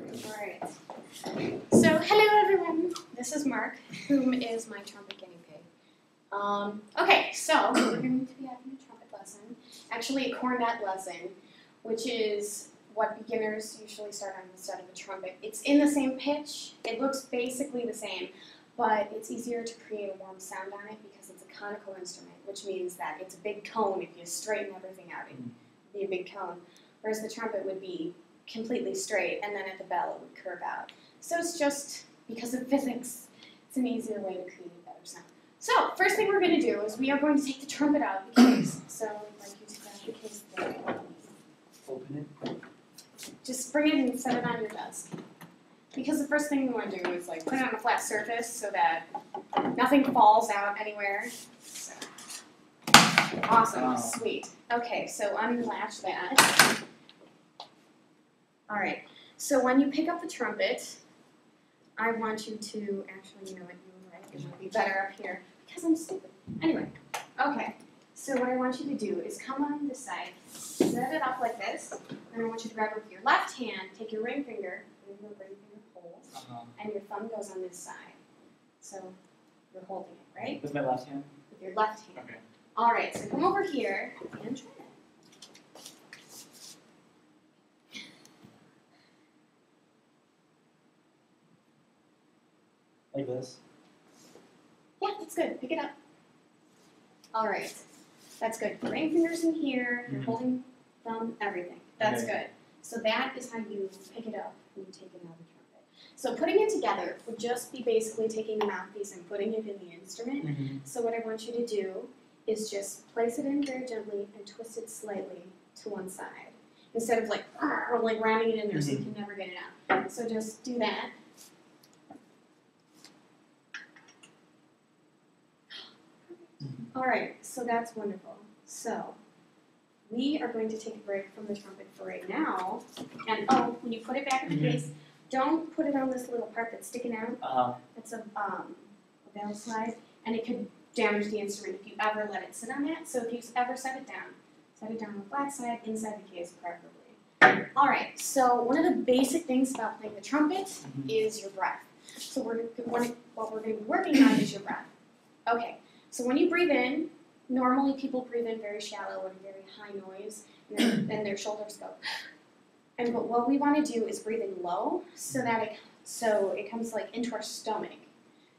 Alright. So, hello everyone. This is Mark, whom is my trumpet guinea pig. Okay, so we're going to be having a trumpet lesson. Actually, a cornet lesson, which is what beginners usually start on instead of a trumpet. It's in the same pitch. It looks basically the same, but it's easier to create a warm sound on it because it's a conical instrument, which means that it's a big cone. If you straighten everything out, it'd be a big cone. Whereas the trumpet would be completely straight, and then at the bell it would curve out. So it's just, because of physics, it's an easier way to create a better sound. So, first thing we're going to do is we are going to take the trumpet out of the case. So, I'd like you to grab the case there. Open it. Just bring it and set it on your desk. Because the first thing we want to do is like put it on a flat surface so that nothing falls out anywhere. So, awesome, sweet. Okay, so unlatch that. Alright, so when you pick up the trumpet, I want you to, actually, you know what, you were right, it would be better up here, because I'm stupid. Anyway, okay, so what I want you to do is come on this side, set it up like this, and I want you to grab it with your left hand, take your ring finger, ring finger hold, and your thumb goes on this side. So, you're holding it, right? With my left hand? With your left hand. Okay. Alright, so come over here and try it. Like this? Yeah, that's good. Pick it up. Alright. That's good. Ring fingers in here, you're holding thumb, everything. That's good. So that is how you pick it up when you take it out of the trumpet. So putting it together would just be basically taking the mouthpiece and putting it in the instrument. So what I want you to do is just place it in very gently and twist it slightly to one side. Instead of like ramming it in there so you can never get it out. So just do that. Alright, so that's wonderful. So, we are going to take a break from the trumpet for right now. And when you put it back in the case, don't put it on this little part that's sticking out. It's a valve slide, and it could damage the instrument if you ever let it sit on that. So if you ever set it down on the flat side, inside the case preferably. Alright, so one of the basic things about playing the trumpet is your breath. So what we're going to be working on is your breath. Okay. So when you breathe in, normally people breathe in very shallow and very high noise, and then their shoulders go. But what we want to do is breathe in low, so that it comes like into our stomach.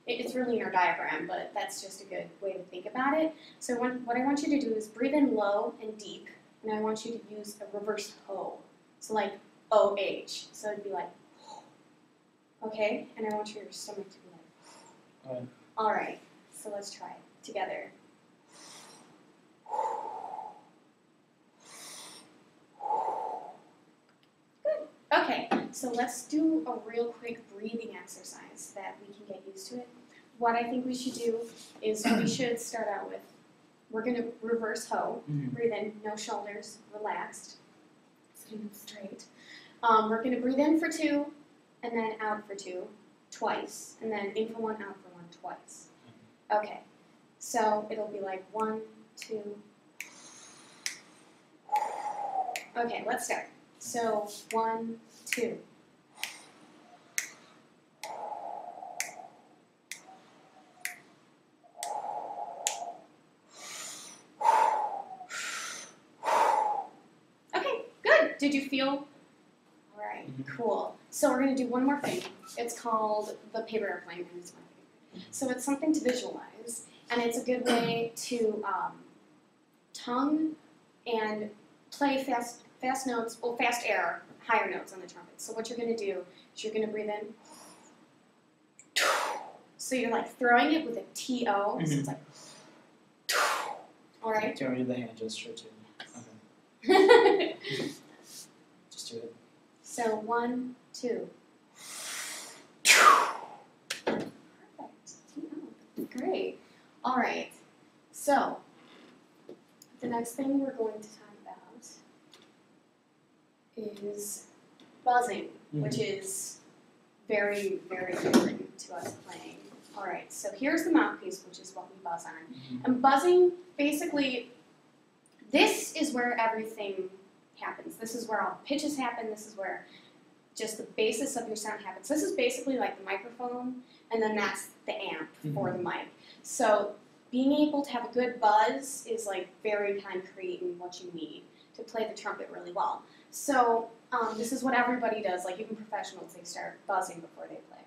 It's really in our diaphragm, but that's just a good way to think about it. So what I want you to do is breathe in low and deep, and I want you to use a reverse ho, so like O-H. So it'd be like, okay, and I want your stomach to be like, all right. So let's try it together. Good. Okay, so let's do a real quick breathing exercise that we can get used to it. What I think we should do is we should start out with, we're going to reverse ho, breathe in, no shoulders, relaxed, sitting up straight. We're going to breathe in for 2, and then out for 2, twice, and then in for 1, out for 1, twice. Okay, so it'll be like 1, 2. Okay, let's start. So 1, 2. Okay, good. Did you feel? All right, cool. So we're going to do one more thing. It's called the paper airplane. So it's something to visualize, and it's a good way to tongue and play fast notes, fast air, higher notes on the trumpet. So what you're going to do is you're going to breathe in. So you're like throwing it with a T-O, so it's like, all right? Do you want me to do the hand gesture too? Okay. Just do it. So 1, 2. Great. All right. So, the next thing we're going to talk about is buzzing, which is very, very important to us playing. All right. So here's the mouthpiece, which is what we buzz on. And buzzing, basically, this is where everything happens. This is where all pitches happen. This is where just the basis of your sound habits. This is basically like the microphone, and then that's the amp for the mic. So being able to have a good buzz is like very concrete in what you need to play the trumpet really well. So this is what everybody does, like even professionals, they start buzzing before they play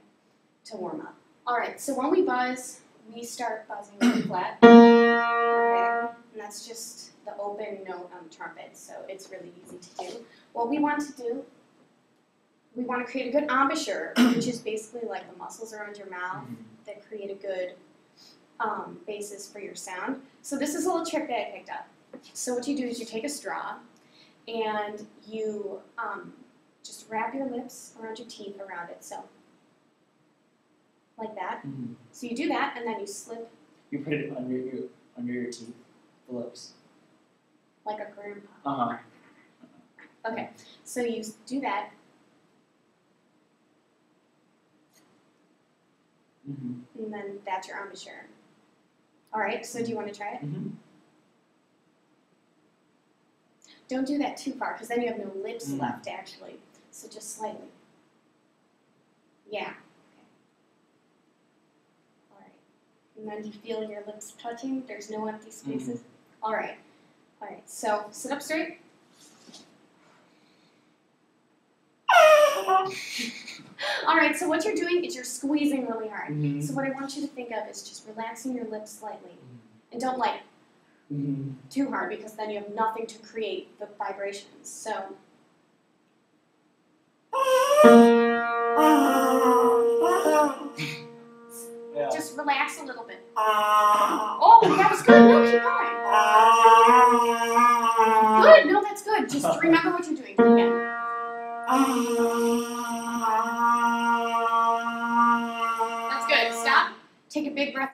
to warm up. All right, so when we buzz, we start buzzing really flat. Okay, and that's just the open note on the trumpet, so it's really easy to do. What we want to do, we want to create a good embouchure, which is basically like the muscles around your mouth that create a good basis for your sound. So this is a little trick that I picked up. So what you do is you take a straw and you just wrap your lips around your teeth around it, so like that. So you do that, and then you slip. You put it under your teeth, the lips. Like a grandpa. Okay, so you do that. And then that's your embouchure. All right, so do you want to try it? Don't do that too far, because then you have no lips left, actually. So just slightly. Yeah. Okay. All right. And then do you feel your lips touching? There's no empty spaces? All right. All right, so sit up straight. All right, so what you're doing is you're squeezing really hard. So what I want you to think of is just relaxing your lips slightly. And don't like too hard, because then you have nothing to create the vibrations. So just relax a little bit. Oh, that was good. No, keep going. Good. No, that's good. Just remember what you're doing. Do it again. That's good. Stop. Take a big breath.